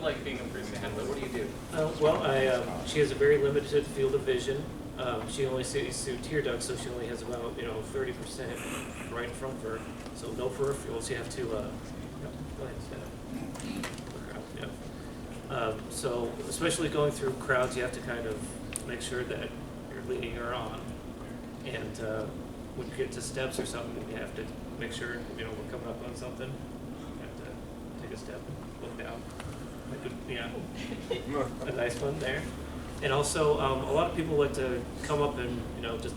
like being a Fursuit handler? What do you do? She has a very limited field of vision. She only sees through tear ducts, so she only has about 30% right in front of her. So no peripherals. You have to. Go ahead, so especially going through crowds, you have to kind of make sure that you're leading her on. And when you get to steps or something, you have to make sure we're coming up on something. You have to take a step, look down. A nice one there. And also, a lot of people like to come up and just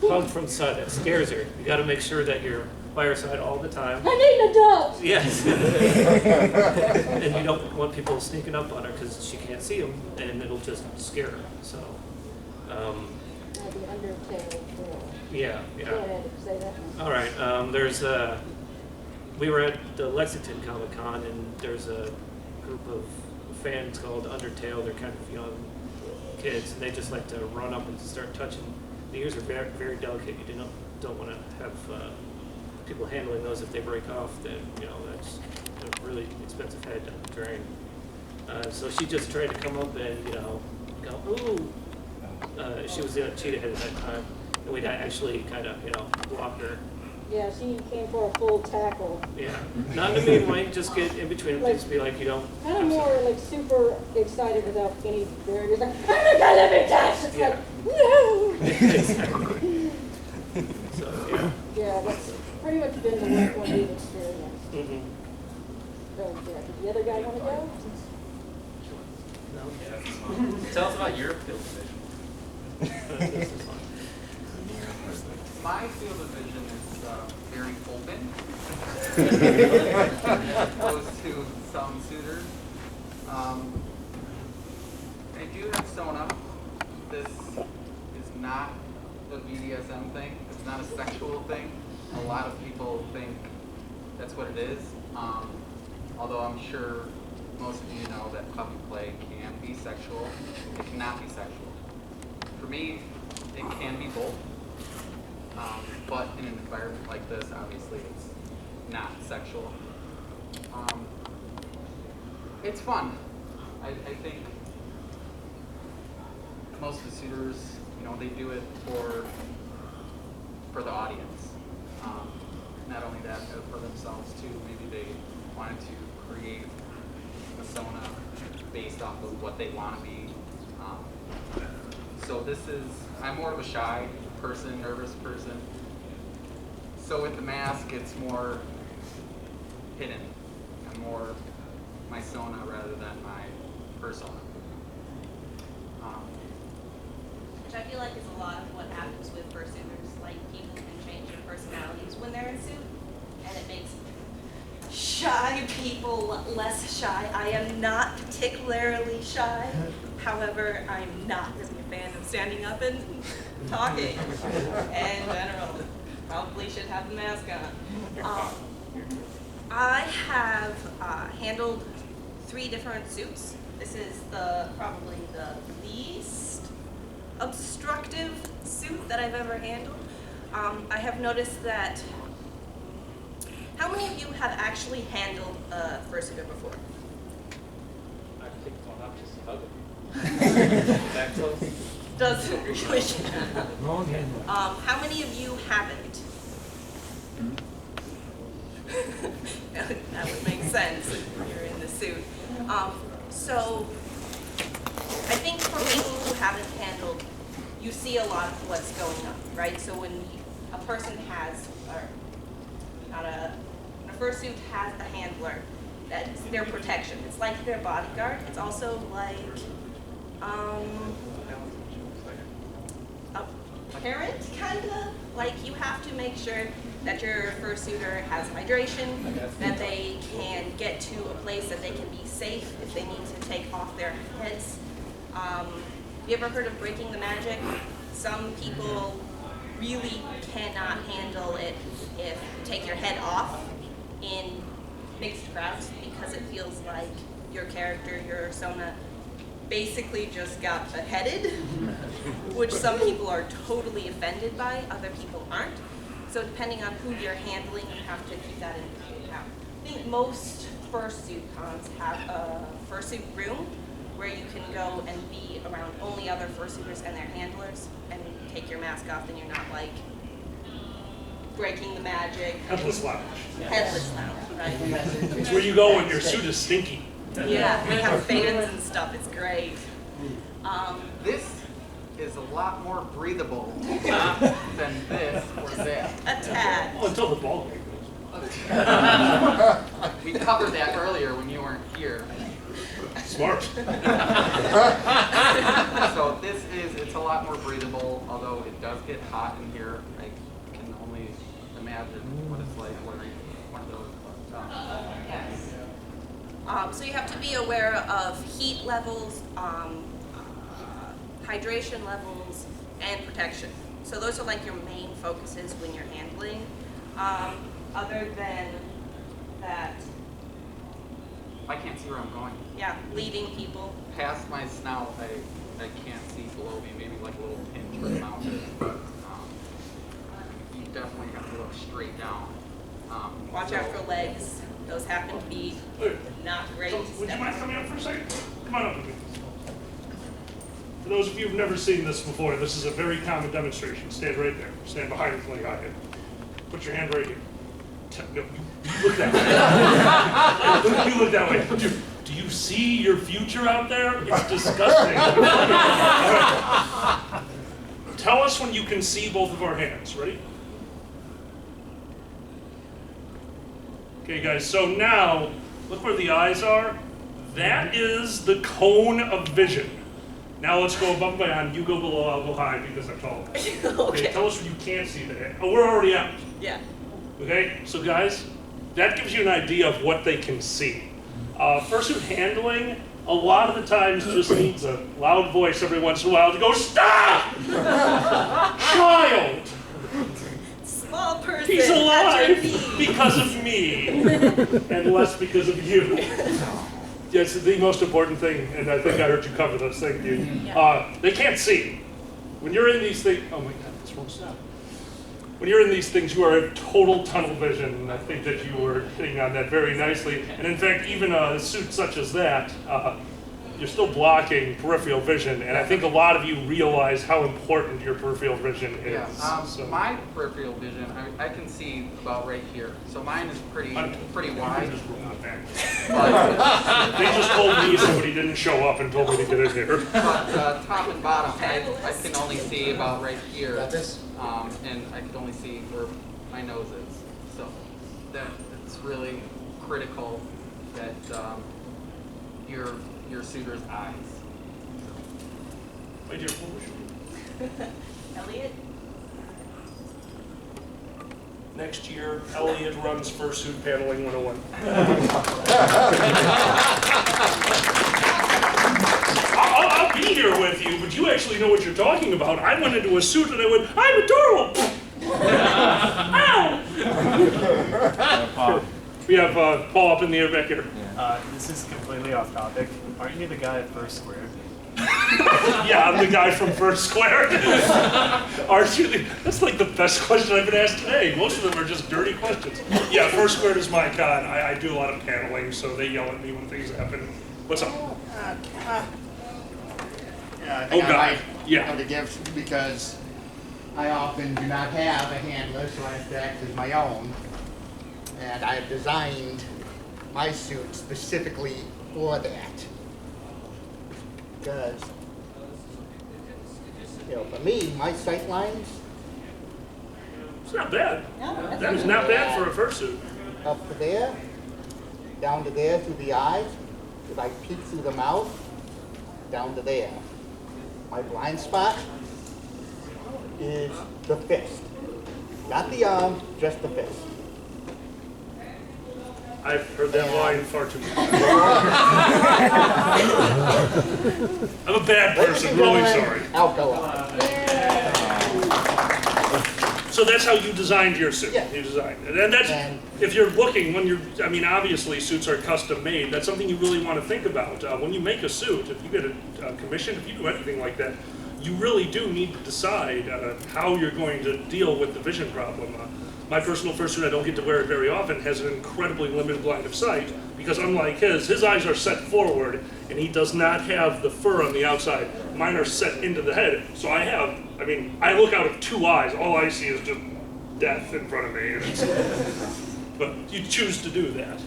hug from the side. That scares her. You got to make sure that you're by her side all the time. I need an adult. Yes. And you don't want people sneaking up on her because she can't see them, and it'll just scare her. So. The Undertale girl. Yeah. Go ahead, say that one. All right. We were at the Lexington Comic-Con, and there's a group of fans called Undertale. They're kind of young kids, and they just like to run up and start touching. The ears are very, very delicate. You don't want to have people handling those. If they break off, then that's a really expensive head to drain. So she just tried to come up and go, ooh. She was in a cheetah head at that time, and we'd actually kind of block her. Yeah, she came for a full tackle. Yeah, not in a mean way. Just get in between them. Just be like, Kind of more like super excited without any barriers. Like, I'm not gonna let me touch. It's like, no. Exactly. So Yeah, that's pretty much been the worst one we've experienced. Mm-hmm. So yeah, does the other guy want to go? No. Tell us about your field of vision. This is fun. My field of vision is very open, as opposed to some suitors. I do have Sona. This is not a BDSM thing. It's not a sexual thing. A lot of people think that's what it is. Although I'm sure most of you know that puppy play can be sexual. It cannot be sexual. For me, it can be both. But in an environment like this, obviously it's not sexual. It's fun. I think most of the suitors, they do it for the audience. Not only that, but for themselves too. Maybe they wanted to create a persona based off of what they want to be. So I'm more of a shy person, nervous person. So with the mask, it's more hidden. I'm more my sona rather than my persona. Which I feel like is a lot of what happens with fursuiters. Like, people can change their personalities when they're in suit, and it makes shy people less shy. I am not particularly shy. However, I'm not really a fan of standing up and talking in general. Probably should have the mask on. I have handled 3 different suits. This is probably the least obstructive suit that I've ever handled. I have noticed that. How many of you have actually handled a fursuiter before? I pick one up just to hug him. That close? Doesn't really. Long handle. How many of you haven't? That would make sense if you're in the suit. So I think for people who haven't handled, you see a lot of what's going on, right? So when a person has, when a fursuit has a handler, that's their protection. It's like their bodyguard. It's also like a parent, kind of. Like, you have to make sure that your fursuiter has hydration, that they can get to a place that they can be safe if they need to take off their heads. You ever heard of breaking the magic? Some people really cannot handle it if you take your head off in mixed crowds, because it feels like your character, your persona, basically just got beheaded, which some people are totally offended by, other people aren't. So depending on who you're handling, you have to keep that in account. I think most fursuit cons have a fursuit room where you can go and be around only other fursuiters and their handlers and take your mask off, and you're not like breaking the magic. Headless lounge. Headless lounge, right? It's where you go when your suit is stinky. Yeah, we have fans and stuff. It's great. This is a lot more breathable than this or that. A tad. Well, until the ball game goes. We covered that earlier when you weren't here. Smart. So it's a lot more breathable, although it does get hot in here. I can only imagine what it's like wearing one of those. Yes. So you have to be aware of heat levels, hydration levels, and protection. So those are like your main focuses when you're handling. Other than that, I can't see where I'm going. yeah, leading people. Past my snout, I can't see below me, maybe like a little pinch or mountain, but you definitely have to look straight down. Watch out for legs. Those happen to be not great. So, would you mind coming up for a second? Come on up with me. For those of you who've never seen this before, this is a very common demonstration. Stand right there. Stand behind the like I did. Put your hand right here. No, you look that way. You look that way. Do you see your future out there? It's disgusting. All right. Tell us when you can see both of our hands. Ready? Okay, guys, so now, look where the eyes are. That is the cone of vision. Now let's go above and beyond. You go below, I'll go high because I'm tall. Okay, tell us when you can't see that. Oh, we're already out. Yeah. Okay, so guys, that gives you an idea of what they can see. Fursuit handling, a lot of the times just needs a loud voice every once in a while to go, stop! Child! Small person. He's at alive your feet. because of me, and less because of you. Yes, the most important thing, and I think I heard you cover this, thank you. They can't see. When you're in these things, oh my God, this won't stop. When you're in these things, you are in total tunnel vision, and I think that you were hitting on that very nicely. And in fact, even a suit such as that, you're still blocking peripheral vision, and I think a lot of you realize how important your peripheral vision is. Yeah, So, my peripheral vision, I can see about right here. So mine is pretty wide. They just told me somebody didn't show up and told me to get in here. But top and bottom, I can only see about right here. And I can only see where my nose is. So it's really critical that your suitor's eyes. My dear Elliot? next year, Elliot runs Fursuit Paneling 101. I'll be here with you, but you actually know what you're talking about. I went into a suit and I went, I'm adorable! Ow! We have Paul up in the air back here. This is completely off topic. Aren't you the guy at First Square? Yeah, I'm the guy from First Square. Aren't you? That's like the best question I've been asked today. Most of them are just dirty questions. Yeah, First Square is my con. I do a lot of paneling, so they yell at me when things happen. What's up? Yeah, I think I might Yeah. have to give because I often do not have a handler, so I have to act as my own. And I have designed my suit specifically for that. Because, for me, my sight lines It's not bad. No, that's That is not bad for a fursuit. up to there, down to there through the eyes. If I peek through the mouth, down to there. My blind spot is the fist. Not the arm, just the fist. I've heard that line far too much. I'm a bad person, really sorry. Alkali. So that's how you designed your suit. Yeah. You designed it. And that's, if you're looking, obviously suits are custom made. That's something you really want to think about. When you make a suit, if you get a commission, if you do anything like that, you really do need to decide how you're going to deal with the vision problem. My personal fursuit, I don't get to wear it very often, has an incredibly limited line of sight because unlike his eyes are set forward and he does not have the fur on the outside. Mine are set into the head. So I look out of 2 eyes. All I see is just death in front of me. But you choose to do that.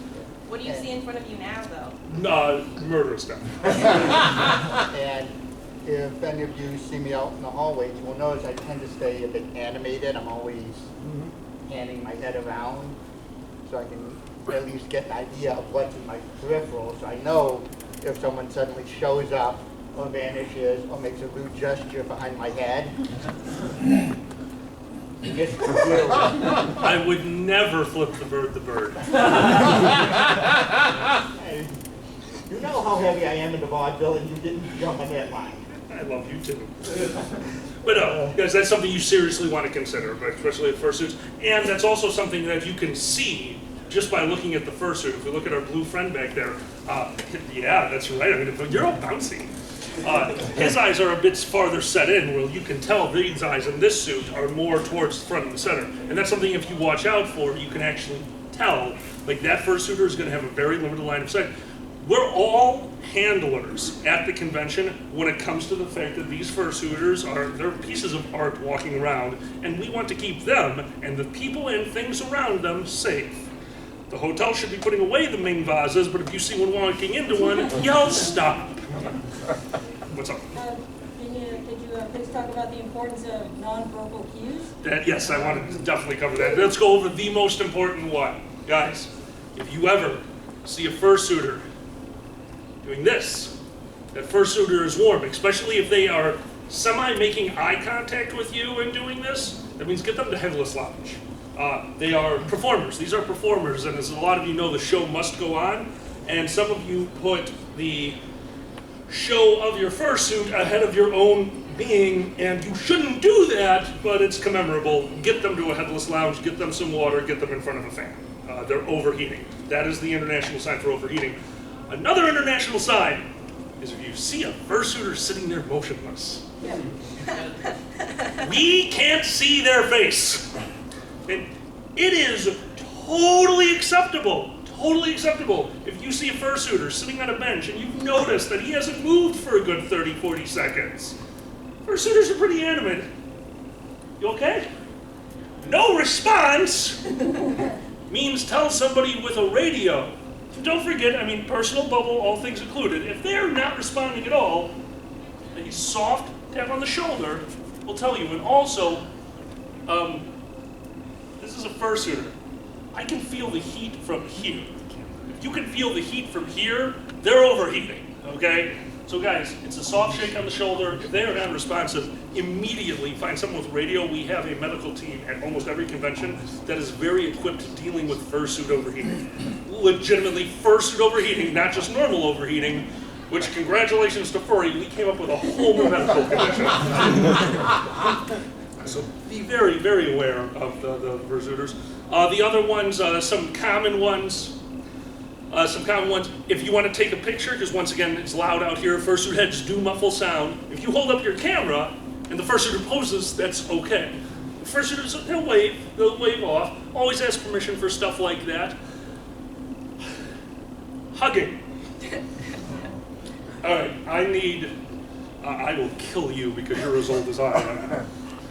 What do you see in front of you now, though? Murder stuff. And if any of you see me out in the hallways, you will notice I tend to stay a bit animated. I'm always panning my head around so I can at least get an idea of what's in my peripheral. So I know if someone suddenly shows up or vanishes or makes a rude gesture behind my head. Just I would never flip the bird. You know how heavy I am in the vaudeville and you didn't jump on that line. I love you too. But guys, that's something you seriously want to consider, but especially at fursuits. And that's also something that you can see just by looking at the fursuit. If we look at our blue friend back there, yeah, that's right. You're all bouncy. His eyes are a bit farther set in, where you can tell these eyes in this suit are more towards the front and the center. And that's something if you watch out for, you can actually tell, like that fursuiter is going to have a very limited line of sight. We're all handlers at the convention when it comes to the fact that these fursuiters they're pieces of art walking around, and we want to keep them and the people and things around them safe. The hotel should be putting away the main vases, but if you see one walking into one, yell stop. What's up? Could you please talk about the importance of nonverbal cues? Yes, I wanted to definitely cover that. Let's go over the most important one. Guys, if you ever see a fursuiter doing this, that fursuiter is warm, especially if they are semi-making eye contact with you and doing this, that means get them to Headless Lounge. They are performers. These are performers, and as a lot of you know, the show must go on, and some of you put the show of your fursuit ahead of your own being, and you shouldn't do that, but it's commemorable. Get them to a Headless Lounge, get them some water, get them in front of a fan. They're overheating. That is the international sign for overheating. Another international sign is if you see a fursuiter sitting there motionless. We can't see their face. And it is totally acceptable if you see a fursuiter sitting on a bench and you've noticed that he hasn't moved for a good 30, 40 seconds. Fursuiters are pretty animate. You okay? No response means tell somebody with a radio. So don't forget, personal bubble, all things included. If they're not responding at all, a soft tap on the shoulder will tell you. And also, this is a fursuiter. I can feel the heat from here. If you can feel the heat from here, they're overheating, okay? So guys, it's a soft shake on the shoulder. If they are not responsive, immediately find someone with radio. We have a medical team at almost every convention that is very equipped dealing with fursuit overheating. Legitimately fursuit overheating, not just normal overheating, which congratulations to Furry, we came up with a whole new medical condition. So be very, very aware of the fursuiters. The other ones, some common ones, if you want to take a picture, because once again, it's loud out here, fursuit heads do muffle sound. If you hold up your camera and the fursuiter poses, that's okay. The fursuiters, they'll wave off. Always ask permission for stuff like that. Hugging. All right, I will kill you because you're as old as I am.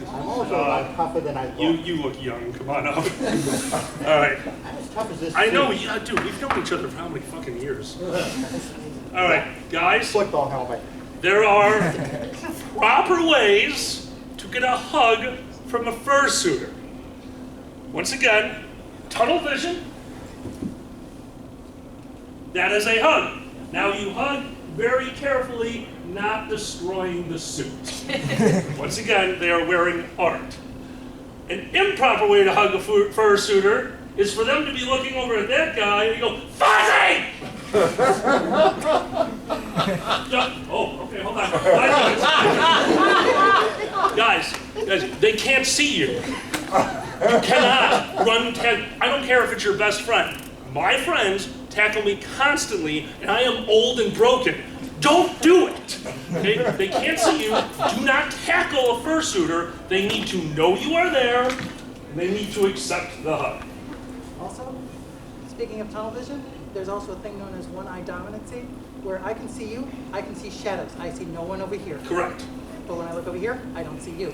I'm also a lot tougher than I look. You look young, come on up. All right. I'm as tough as this. I know, yeah, dude, we've known each other for how many fucking years? All right, guys. Football helmet. There are proper ways to get a hug from a fursuiter. Once again, tunnel vision. That is a hug. Now you hug very carefully, not destroying the suit. Once again, they are wearing art. An improper way to hug a fursuiter is for them to be looking over at that guy and you go, Fuzzy! Oh, okay, hold on. Guys, they can't see you. You cannot run 10. I don't care if it's your best friend. My friends tackle me constantly, and I am old and broken. Don't do it. Okay? They can't see you. Do not tackle a fursuiter. They need to know you are there and they need to accept the hug. Also, speaking of tunnel vision, there's also a thing known as one-eye dominancy, where I can see you, I can see shadows. I see no one over here. Correct. But when I look over here, I don't see you.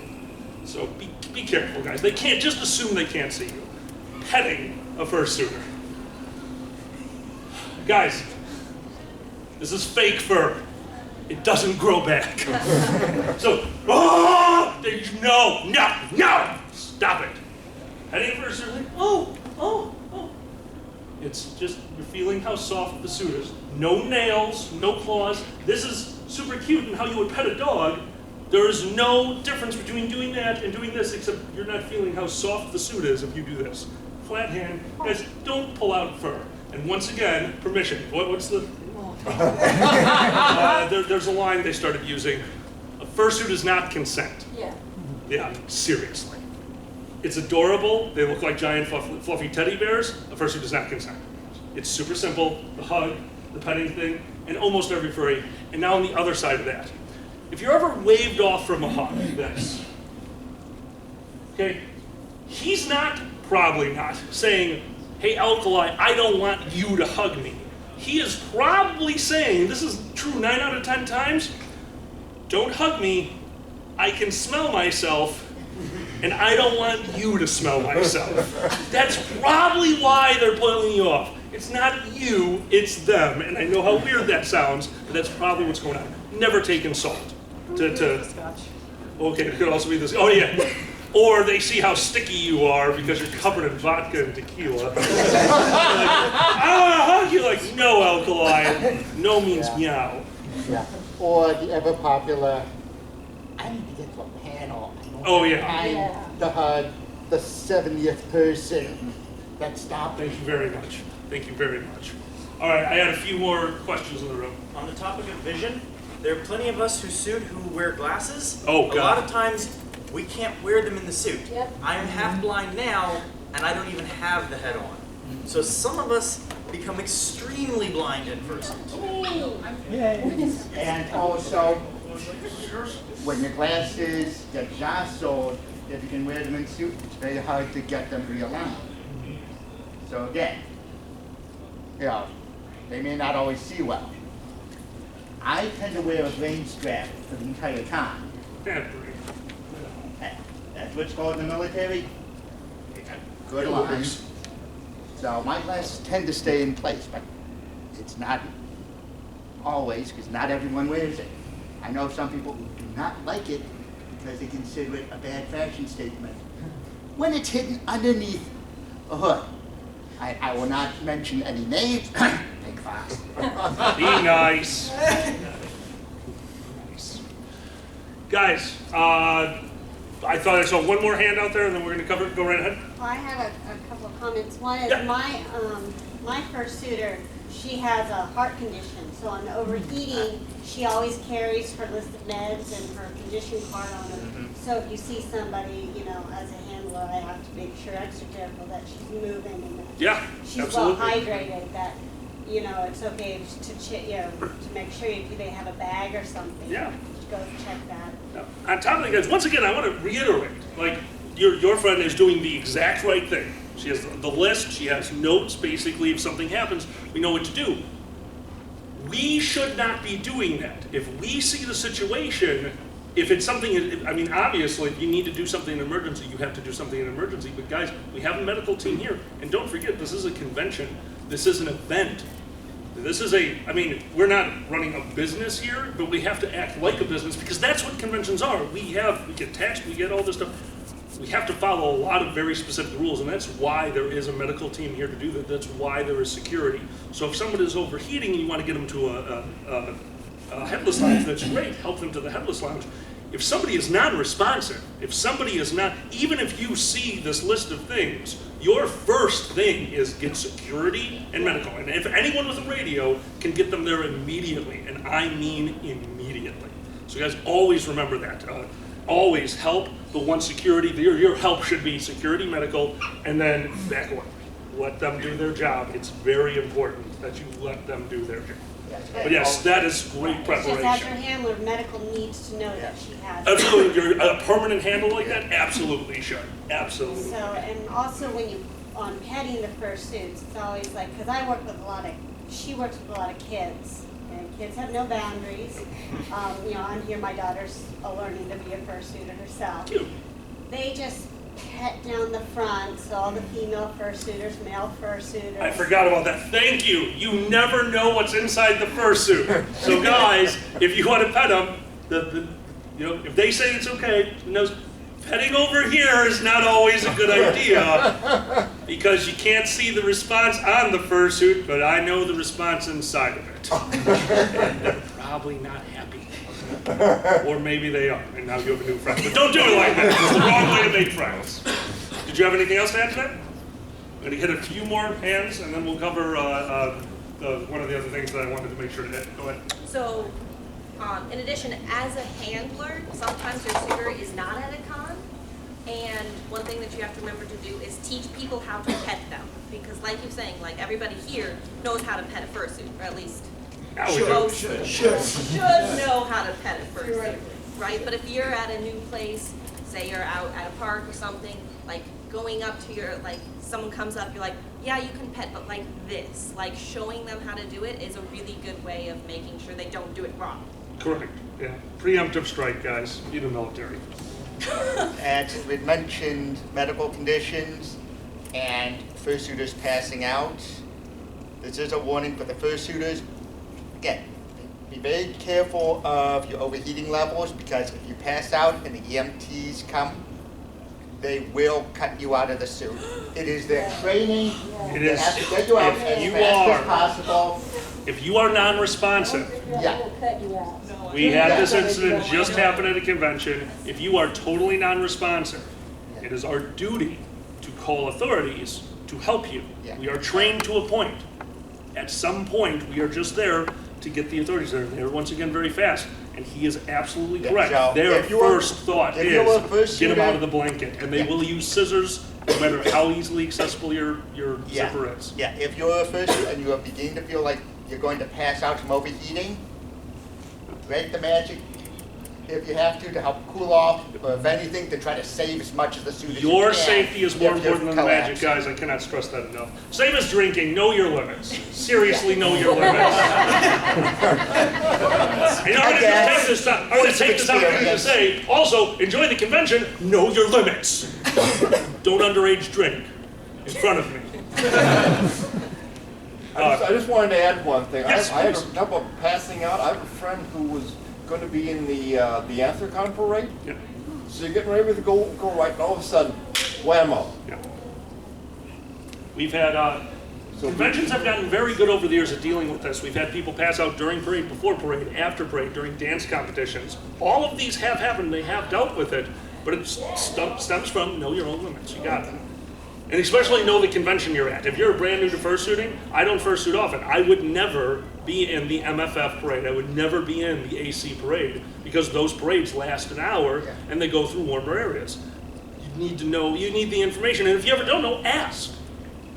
So be careful, guys. They can't just assume they can't see you. Petting a fursuiter. Guys, this is fake fur. It doesn't grow back. So, no, stop it. Petting a fursuiter, like, oh. It's just, you're feeling how soft the suit is. No nails, no claws. This is super cute in how you would pet a dog. There is no difference between doing that and doing this, except you're not feeling how soft the suit is if you do this. Flat hand, guys, don't pull out fur. And once again, permission. What's the? There's a line they started using. A fursuit is not consent. Yeah. Yeah, seriously. It's adorable. They look like giant fluffy teddy bears. A fursuit does not consent. It's super simple. The hug, the petting thing, and almost every furry. And now on the other side of that. If you're ever waved off from a hug, this, okay, he's probably not saying, hey, Alkali, I don't want you to hug me. He is probably saying, this is true 9 out of 10 times, don't hug me, I can smell myself, and I don't want you to smell myself. That's probably why they're pulling you off. It's not you, it's them. And I know how weird that sounds, but that's probably what's going on. Never take insult. Okay, it could also be this. Oh yeah. Or they see how sticky you are because you're covered in vodka and tequila. You're like, no, Alkali. No means meow. Yeah. Or the ever popular, I need to get to a panel. Oh yeah. I'm the hug, the 70th person that stopped. Thank you very much. Thank you very much. All right, I had a few more questions in the room. On the topic of vision, there are plenty of us who wear glasses. Oh, God. A lot of times, we can't wear them in the suit. Yep. I'm half blind now, and I don't even have the head on. So some of us become extremely blind at first. And also, when your glasses get jostled, if you can wear them in suit, it's very hard to get them realigned. So again, they may not always see well. I tend to wear a brain strap for the entire time. That's what's called in the military. Good lines. So my glasses tend to stay in place, but it's not always, because not everyone wears it. I know some people who do not like it because they consider it a bad fashion statement when it's hidden underneath a hood. I will not mention any names. Big Fox. Be nice. Guys, I thought I saw one more hand out there, and then we're going to go right ahead. Well, I have a couple of comments. One is my fursuiter, she has a heart condition, so on the overheating, she always carries her list of meds and her condition card on her. So if you see somebody, as a handler, I have to make sure extra careful that she's moving and that she's absolutely. well hydrated. That it's okay to make sure they have a bag or something. Yeah. Go check that. On top of that, guys, once again, I want to reiterate, your friend is doing the exact right thing. She has the list, she has notes, basically, if something happens, we know what to do. We should not be doing that. If we see the situation, if it's something, obviously, if you need to do something in an emergency, you have to do something in an emergency, but guys, we have a medical team here, and don't forget, this is a convention, this is an event. This is we're not running a business here, but we have to act like a business because that's what conventions are. We get taxed, we get all this stuff. We have to follow a lot of very specific rules, and that's why there is a medical team here to do that. That's why there is security. So if someone is overheating and you want to get them to a headless lounge, that's great. Help them to the headless lounge. If somebody is non-responsive, if somebody is not, even if you see this list of things, your first thing is get security and medical. And if anyone with a radio can get them there immediately, and I mean immediately. So guys, always remember that. Always help, but one security, your help should be security, medical, and then back away. Let them do their job. It's very important. that you let them do their job. Yes. But yes, that is great It's just as her preparation. handler, medical needs to know that she has. Absolutely, you're a permanent handle like that? Absolutely, sure, absolutely. So, and also when you, on petting the fursuits, it's always like, because I work with she works with a lot of kids, and kids have no boundaries. You know, I'm here, my daughter's learning to be a fursuiter herself. Cute. They just pet down the front, so all the female fursuiters, male fursuiters. I forgot about that. Thank you. You never know what's inside the fursuit. So guys, if you want to pet them, if they say it's okay, petting over here is not always a good idea because you can't see the response on the fursuit, but I know the response inside of it. And they're probably not happy. Or maybe they are, and now you have a new friend. But don't do it like that. It's the wrong way to make friends. Did you have anything else to add to that? I'm going to hit a few more hands, and then we'll cover one of the other things that I wanted to make sure to hit. Go ahead. So, in addition, as a handler, sometimes your suitor is not at a con, and one thing that you have to remember to do is teach people how to pet them, because like you're saying, like everybody here knows how to pet a fursuit, or at least should know how to pet a fursuit, right? But if you're at a new place, say you're out at a park or something, like going up to your, like someone comes up, you're like, yeah, you can pet, but like this, like showing them how to do it is a really good way of making sure they don't do it wrong. Correct. Yeah. Preemptive strike, guys. Be the military. And since we'd mentioned medical conditions and fursuiters passing out, this is a warning for the fursuiters. Again, be very careful of your overheating levels, because if you pass out and the EMTs come, they will cut you out of the suit. It is their training. It They is. have to get you out as fast as possible. If you are non-responsive, Yeah. We'll cut you out. we had this incident just happen at a convention. If you are totally non-responsive, it is our duty to call authorities to help you. Yeah. We are trained to a point. At some point, we are just there to get the authorities there. They're once again very fast, and he is absolutely Yeah, correct. so Their if you are- first thought if you are a is get him fursuiter- out of the blanket, and they Yeah. will use scissors no matter how easily accessible your Yeah. zipper is. Yeah, if you're a fursuit and you are beginning to feel like you're going to pass out from overheating, break the magic if you have to help cool off, or if anything, to try to save as much of the suit as you can. Your safety is more if you're important than the magic, collapsing. guys. I cannot stress that enough. Same as drinking. Know your limits. Seriously, know your limits. And I'm going to take this time. I'm going to take this opportunity to say, also, enjoy the convention. Know your limits. Don't underage drink in front of me. I just wanted to add one thing. Yes, I had please. trouble passing out. I have a friend who was going to be in the Anthracon parade. Yeah. So you're getting ready to go right, and all of a sudden, whammo. Yeah. We've had conventions have gotten very good over the years at dealing with this. We've had people pass out during parade, before parade, after parade, during dance competitions. All of these have happened. They have dealt with it, but it stems from know your own limits. You got it. And especially know the convention you're at. If you're brand new to fursuiting, I don't fursuit often. I would never be in the MFF parade. I would never be in the AC parade, because those parades last an hour and they go through warmer areas. You need to know, you need the information. And if you ever don't know, ask.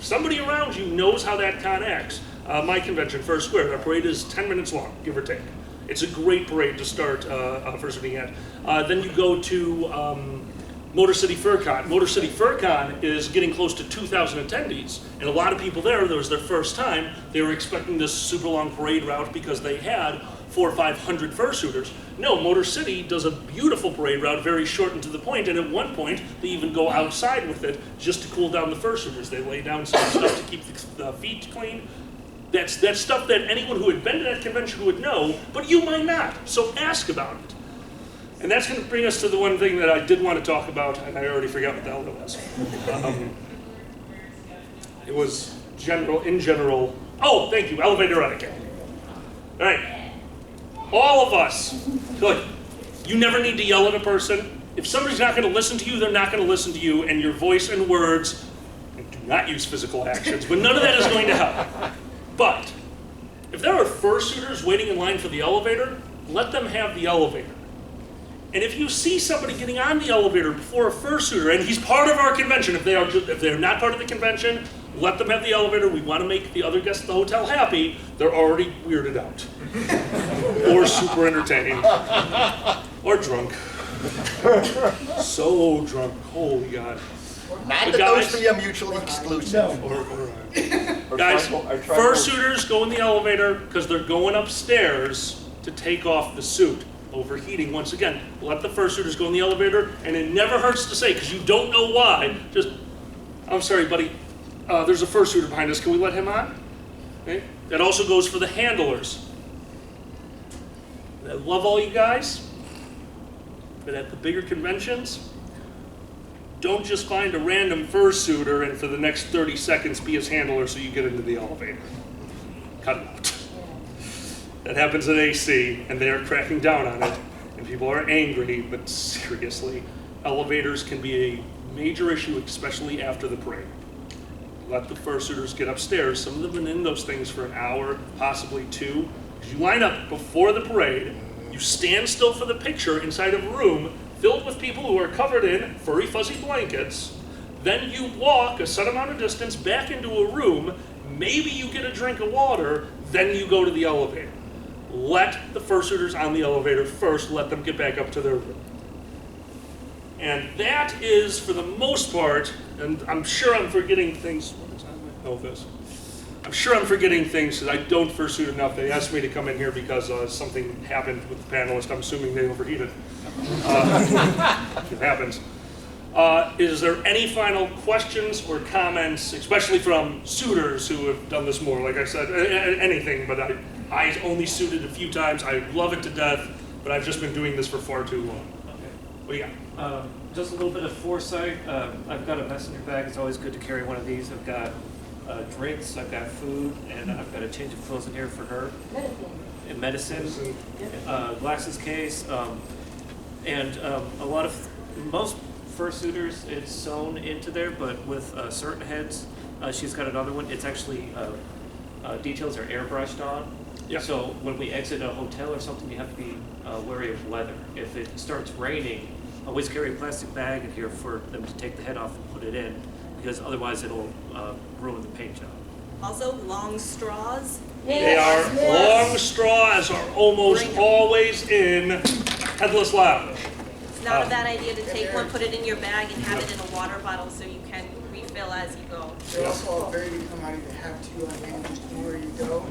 Somebody around you knows how that con acts. My convention, First Square, our parade is 10 minutes long, give or take. It's a great parade to start fursuiting at. Then you go to Motor City FurCon. Motor City FurCon is getting close to 2,000 attendees, and a lot of people there, that was their first time, they were expecting this super long parade route because they had 400 or 500 fursuiters. No, Motor City does a beautiful parade route, very short and to the point, and at one point, they even go outside with it just to cool down the fursuiters. They lay down some stuff to keep the feet clean. That's stuff that anyone who had been to that convention would know, but you might not, so ask about it. And that's going to bring us to the one thing that I did want to talk about, and I already forgot what the hell it was. It was in general. Oh, thank you, elevator etiquette. All right, all of us, look, you never need to yell at a person. If somebody's not going to listen to you, they're not going to listen to you, and your voice and words, and do not use physical actions, but none of that is going to help. But if there are fursuiters waiting in line for the elevator, let them have the elevator. And if you see somebody getting on the elevator before a fursuiter, and he's part of our convention, if they're not part of the convention, let them have the elevator. We want to make the other guests at the hotel happy. They're already weirded out. Or super entertained. Or drunk. So drunk, holy God. Not But that guys- those three are mutually exclusive. Guys, fursuiters go in the elevator because they're going upstairs to take off the suit. Overheating, once again, let the fursuiters go in the elevator, and it never hurts to say, because you don't know why, just, I'm sorry, buddy, there's a fursuiter behind us, can we let him on? Okay. That also goes for the handlers. I love all you guys, but at the bigger conventions, don't just find a random fursuiter and for the next 30 seconds be his handler so you get into the elevator. Cut it out. That happens at AC, and they are cracking down on it, and people are angry, but seriously, elevators can be a major issue, especially after the parade. Let the fursuiters get upstairs. Some of them have been in those things for an hour, possibly two. You line up before the parade, you stand still for the picture inside of a room filled with people who are covered in furry, fuzzy blankets. Then you walk a set amount of distance back into a room, maybe you get a drink of water, then you go to the elevator. Let the fursuiters on the elevator first, let them get back up to their room. And that is, for the most part, and I'm sure I'm forgetting things, what is on my Elvis? I'm sure I'm forgetting things because I don't fursuit enough. They asked me to come in here because something happened with the panelist. I'm assuming they overheated. It happens. Is there any final questions or comments, especially from suitors who have done this more? Like I said, anything, but I only suited a few times. I love it to death, but I've just been doing this for far too long. Okay. What do you got? Just a little bit of foresight. I've got a messenger bag. It's always good to carry one of these. I've got drinks, I've got food, and I've got a change of clothes in here for her. And medicine, glasses case, and a lot of, most fursuiters, it's sewn into there, but with certain heads, she's got another one. It's actually, details are airbrushed on. Yeah. So when we exit a hotel or something, you have to be wary of weather. If it starts raining, always carry a plastic bag in here for them to take the head off and put it in, because otherwise it'll ruin the paint job. Also, long straws. They are long straws are almost always in headless lounge. It's not a bad idea to take one, put it in your bag, and have it in a water bottle so you can refill as you go. They're also a very good commodity to have too on hand just anywhere you go.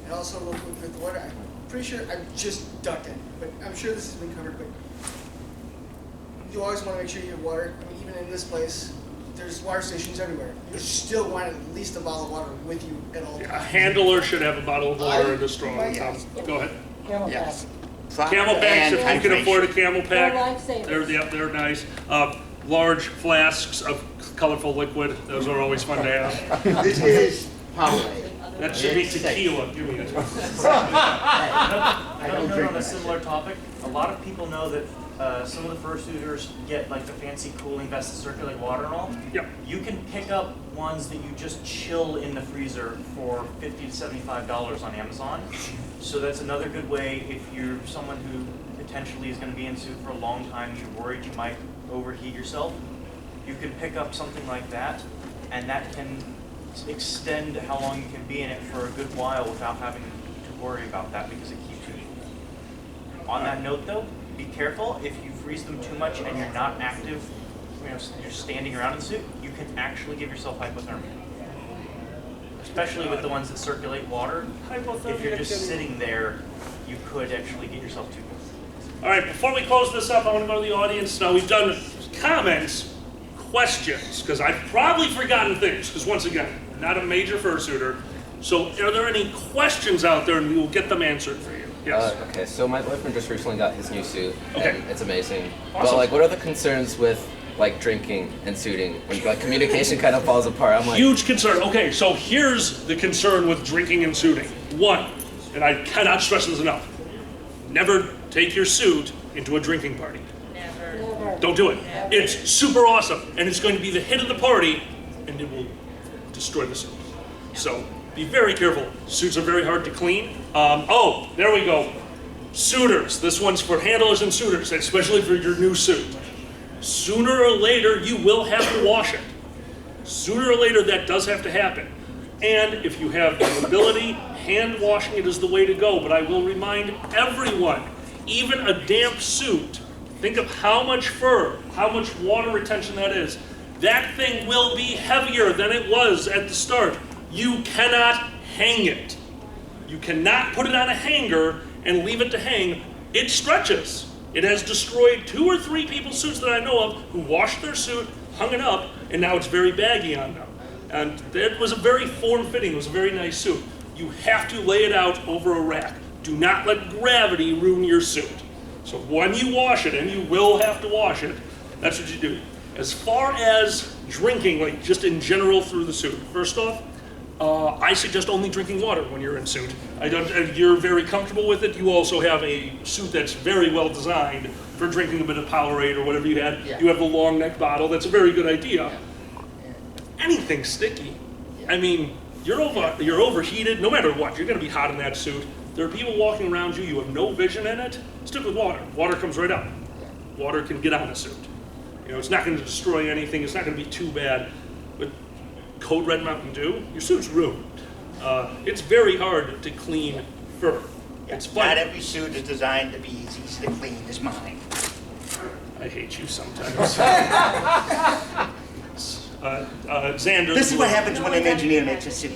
And also real quick with the water, I'm pretty sure I've just ducked it, but I'm sure this has been covered, but you always want to make sure you have water. I mean, even in this place, there's water stations everywhere. You still want at least a bottle of water with you at all times. A handler should have a bottle of water and a straw. Go ahead. Camel Yes. Camel packs, if you can afford a camel They're pack, lifesavers. they're nice. Large flasks of colorful liquid, those are always fun to have. This is Powerade. That should be tequila, give me it. Another note on a similar topic, a lot of people know that some of the fursuiters get like the fancy cooling vests that circulate water and all. Yep. You can pick up ones that you just chill in the freezer for $50 to $75 on Amazon. So that's another good way if you're someone who potentially is going to be in suit for a long time and you're worried you might overheat yourself. You can pick up something like that, and that can extend how long you can be in it for a good while without having to worry about that because it keeps you cool. On that note though, be careful. If you freeze them too much and you're not active, you're standing around in the suit, you can actually give yourself hypothermia. Especially with the ones that circulate water. If you're just sitting there, you could actually get yourself too cold. All right, before we close this up, I want to go to the audience. Now, we've done comments, questions, because I've probably forgotten things, because once again, I'm not a major fursuiter. So are there any questions out there, and we will get them answered for you? Yes. Okay, so my boyfriend just recently got his new suit, Okay. and it's amazing. Awesome. But like, what are the concerns with like drinking and suiting when like communication kind of falls apart? I'm like, Huge concern. Okay, so here's the concern with drinking and suiting. One, and I cannot stress this enough, never take your suit into a drinking party. Never. Don't do it. It's super awesome, and it's going to be the hit of the party, and it will destroy the suit. So be very careful. Suits are very hard to clean. Oh, there we go. Suitors. This one's for handlers and suitors, especially for your new suit. Sooner or later, you will have to wash it. Sooner or later, that does have to happen. And if you have the ability, hand washing it is the way to go. But I will remind everyone, even a damp suit, think of how much fur, how much water retention that is. That thing will be heavier than it was at the start. You cannot hang it. You cannot put it on a hanger and leave it to hang. It stretches. It has destroyed 2 or 3 people's suits that I know of who washed their suit, hung it up, and now it's very baggy on them. And it was a very form-fitting, it was a very nice suit. You have to lay it out over a rack. Do not let gravity ruin your suit. So when you wash it, and you will have to wash it, that's what you do. As far as drinking, like just in general through the suit, first off, I suggest only drinking water when you're in suit. You're very comfortable with it. You also have a suit that's very well designed for drinking a bit of Powerade or whatever you had. Yeah. You have the long neck bottle. That's a very good idea. Yeah. Anything sticky. Yeah. I mean, you're overheated. No matter what, you're going to be hot in that suit. There are people walking around you. You have no vision in it. Stick with water. Water comes right up. Water can get on a suit. You know, it's not going to destroy anything. It's not going to be too bad. But Code Red Mountain Dew, your suit's ruined. It's very hard to clean fur. It's fun. Not every suit is designed to be as easy to clean as mine. I hate you sometimes. Xander. This is what happens when an engineer makes a suit.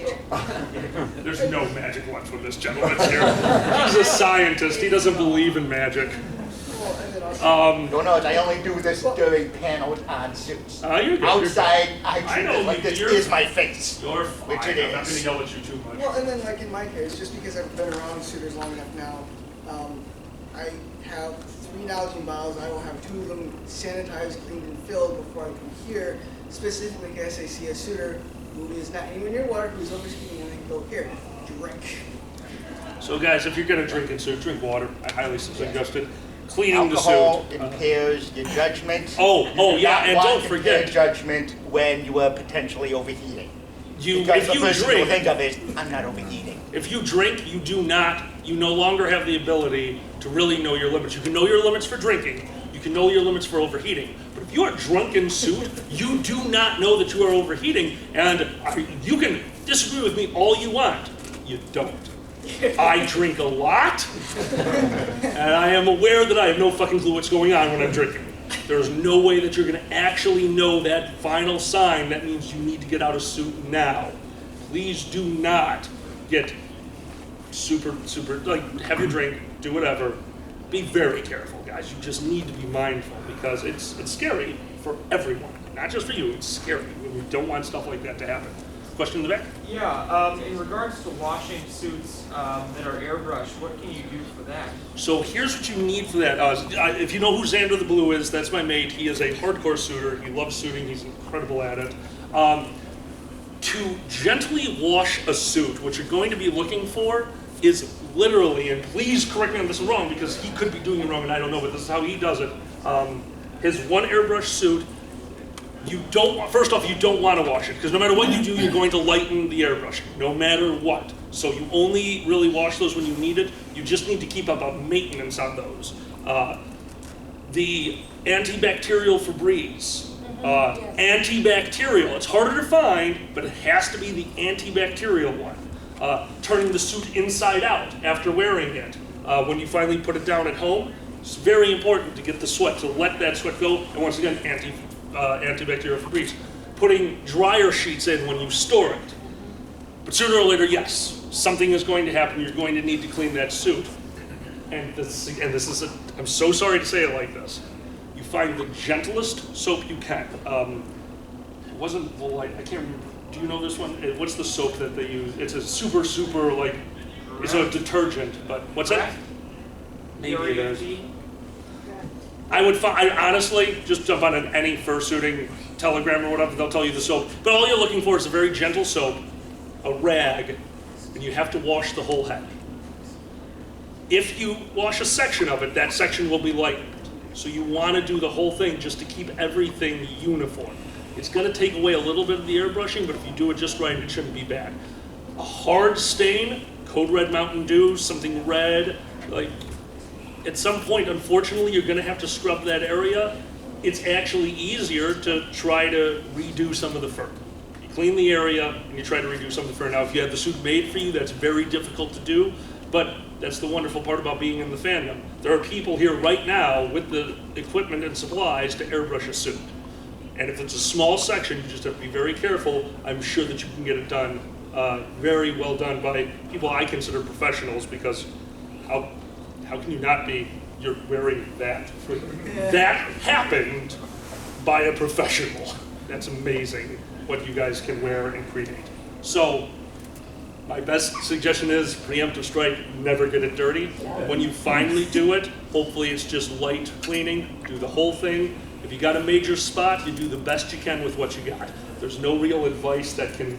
There's no magic lunch when this gentleman's here. He's a scientist. He doesn't believe in magic. No, I only do this during panels on suits. You're good. Outside, I treat it like this is my face. You're fine. Which it I'm not going to is. yell at you too much. Well, and then like in my case, just because I've been around suitors long enough now, I have 3 Nalgene bottles. I will have 2 of them sanitized, cleaned, and filled before I come here, specifically in case I see a suitor who is not anywhere near water, who's overspeeding, and I can go, here, drink. So guys, if you're going to drink in suit, drink water. I highly suggest it. Cleaning Alcohol the suit. impairs your judgment. Oh yeah, and don't forget judgment when you are potentially overheating. Because if the you first thing drink, you'll think of is, I'm not overheating. If you drink, you no longer have the ability to really know your limits. You can know your limits for drinking, you can know your limits for overheating, but if you are drunk in suit, you do not know that you are overheating, and you can disagree with me all you want. You don't. I drink a lot, and I am aware that I have no fucking clue what's going on when I'm drinking. There's no way that you're going to actually know that final sign that means you need to get out of suit now. Please do not get super, like, have your drink, do whatever. Be very careful, guys. You just need to be mindful because it's scary for everyone, not just for you. It's scary. We don't want stuff like that to happen. Question in the back? Yeah, in regards to washing suits that are airbrushed, what can you do for that? So here's what you need for that. If you know who Xander the Blue is, that's my mate. He is a hardcore suitor. He loves suiting. He's incredible at it. To gently wash a suit, what you're going to be looking for is literally, and please correct me if this is wrong because he could be doing it wrong and I don't know, but this is how he does it. His one airbrush suit, first off, you don't want to wash it because no matter what you do, you're going to lighten the airbrush, no matter what. So you only really wash those when you need it. You just need to keep up a maintenance on those. The antibacterial Febreze. Antibacterial. It's harder to find, but it has to be the antibacterial one. Turning the suit inside out after wearing it. When you finally put it down at home, it's very important to get the sweat, to let that sweat go. And once again, antibacterial Febreze. Putting dryer sheets in when you store it. But sooner or later, yes, something is going to happen. You're going to need to clean that suit. And I'm so sorry to say it like this. You find the gentlest soap you can. It wasn't the light, I can't remember. Do you know this one? What's the soap that they use? It's a super, like, it's a detergent, but what's that? Maybe it is. I honestly, just jump on any fursuiting Telegram or whatever, they'll tell you the soap. But all you're looking for is a very gentle soap, a rag, and you have to wash the whole head. If you wash a section of it, that section will be lightened. So you want to do the whole thing just to keep everything uniform. It's going to take away a little bit of the airbrushing, but if you do it just right, it shouldn't be bad. A hard stain, Code Red Mountain Dew, something red, like, at some point, unfortunately, you're going to have to scrub that area. It's actually easier to try to redo some of the fur. clean the area, and you try to reduce some of the fur. Now, if you have the suit made for you, that's very difficult to do, but that's the wonderful part about being in the fandom. There are people here right now with the equipment and supplies to airbrush a suit. And if it's a small section, you just have to be very careful. I'm sure that you can get it done, very well done by people I consider professionals, because how can you not be, you're wearing that. That happened by a professional. That's amazing what you guys can wear and create. So my best suggestion is preemptive strike, never get it dirty. When you finally do it, hopefully it's just light cleaning, do the whole thing. If you got a major spot, you do the best you can with what you got. There's no real advice that can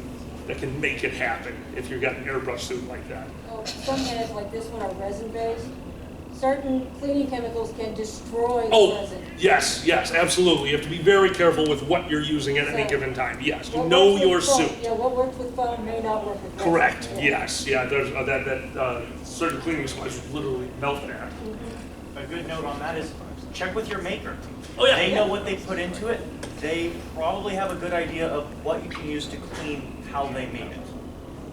make it happen if you got an airbrush suit like that. Well, some heads like this one are resin-based. Certain cleaning chemicals can destroy the resin. Yes, absolutely. You have to be very careful with what you're using at any given time. Yes, you know your suit. Yeah, what works with foam may not work with resin. Correct, yes. Yeah, there's certain cleaning supplies literally melt that. A good note on that is check with your maker. Oh, yeah. They know what they put into it. They probably have a good idea of what you can use to clean how they made it.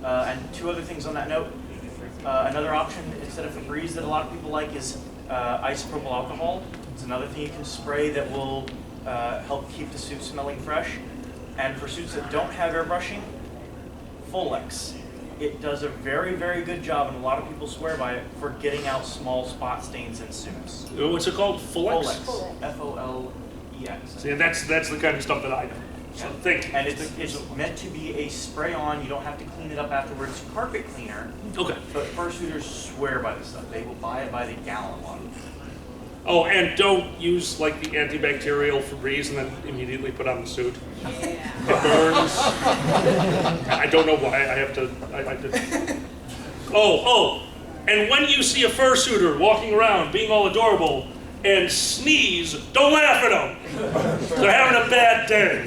And two other things on that note. Another option instead of Febreze that a lot of people like is isopropyl alcohol. It's another thing you can spray that will help keep the suit smelling fresh. And for suits that don't have airbrushing, Folex. It does a very, very good job, and a lot of people swear by it, for getting out small spot stains in suits. What's it called? Folex? Folex. F-O-L-E-X. See, that's the kind of stuff that I do. So think. And it's meant to be a spray-on. You don't have to clean it up afterwards. Carpet cleaner. Okay. But fursuiters swear by this stuff. They will buy it by the gallon one. Oh, and don't use like the antibacterial Febreze and then immediately put on the suit. Yeah. It burns. I don't know why. I have to. Oh, and when you see a fursuiter walking around being all adorable and sneeze, don't laugh at them. They're having a bad day.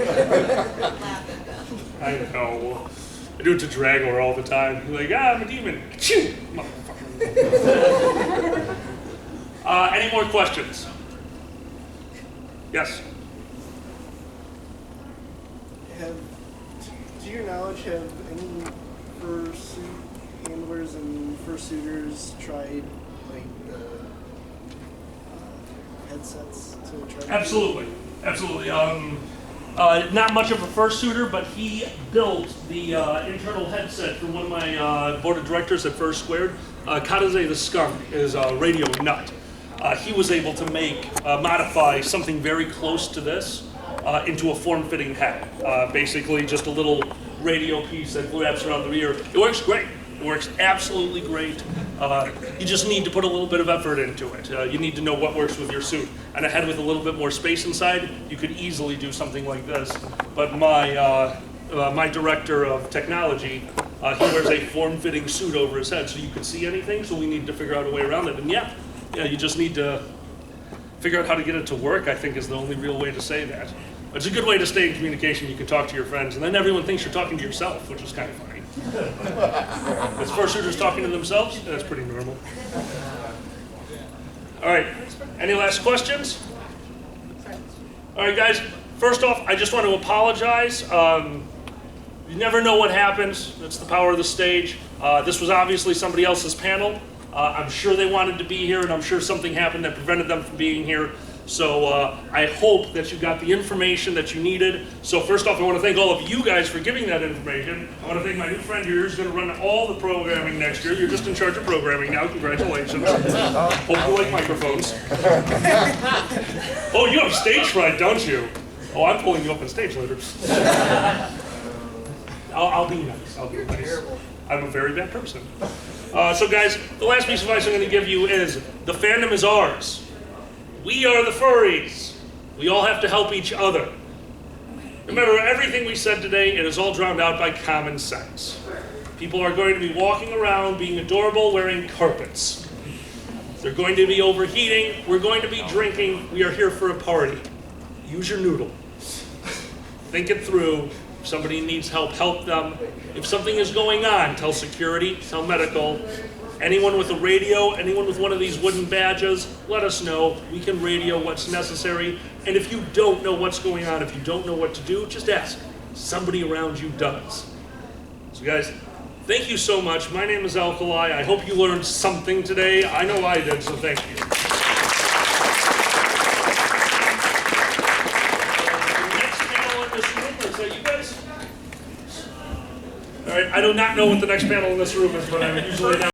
I know. I do it to Dragor all the time. He's like, I'm a demon. Achoo! Motherfucker. Any more questions? Yes? To your knowledge, have any fursuit handlers and fursuiters tried like the headsets to try? Absolutely. Not much of a fursuiter, but he built the internal headset for one of my board of directors at First Squared. Kataze the Skunk is a radio nut. He was able to modify something very close to this into a form-fitting head. Basically, just a little radio piece that wraps around the ear. It works great. It works absolutely great. You just need to put a little bit of effort into it. You need to know what works with your suit. And a head with a little bit more space inside, you could easily do something like this. But my director of technology, he wears a form-fitting suit over his head so you can see anything, so we need to figure out a way around it. And yeah, you just need to figure out how to get it to work, I think is the only real way to say that. It's a good way to stay in communication. You can talk to your friends, and then everyone thinks you're talking to yourself, which is kind of funny. As fursuiters talking to themselves, that's pretty normal. All right, any last questions? All right, guys, first off, I just want to apologize. You never know what happens. That's the power of the stage. This was obviously somebody else's panel. I'm sure they wanted to be here, and I'm sure something happened that prevented them from being here. So I hope that you got the information that you needed. So first off, I want to thank all of you guys for giving that information. I want to thank my new friend here who's going to run all the programming next year. You're just in charge of programming now. Congratulations. Hope you like microphones. Oh, you have stage fright, don't you? Oh, I'm pulling you up on stage later. I'll be nice. I'll be nice. I'm a very bad person. So guys, the last piece of advice I'm going to give you is the fandom is ours. We are the furries. We all have to help each other. Remember, everything we said today, it is all drowned out by common sense. People are going to be walking around being adorable, wearing carpets. They're going to be overheating. We're going to be drinking. We are here for a party. Use your noodle. Think it through. If somebody needs help, help them. If something is going on, tell security, tell medical. Anyone with a radio, anyone with one of these wooden badges, let us know. We can radio what's necessary. And if you don't know what's going on, if you don't know what to do, just ask. somebody around you does. So guys, thank you so much. My name is Alkali. I hope you learned something today. I know I did, so thank you. Next panel in this room, or so you guys? All right, I do not know what the next panel in this room is, but I'm usually not.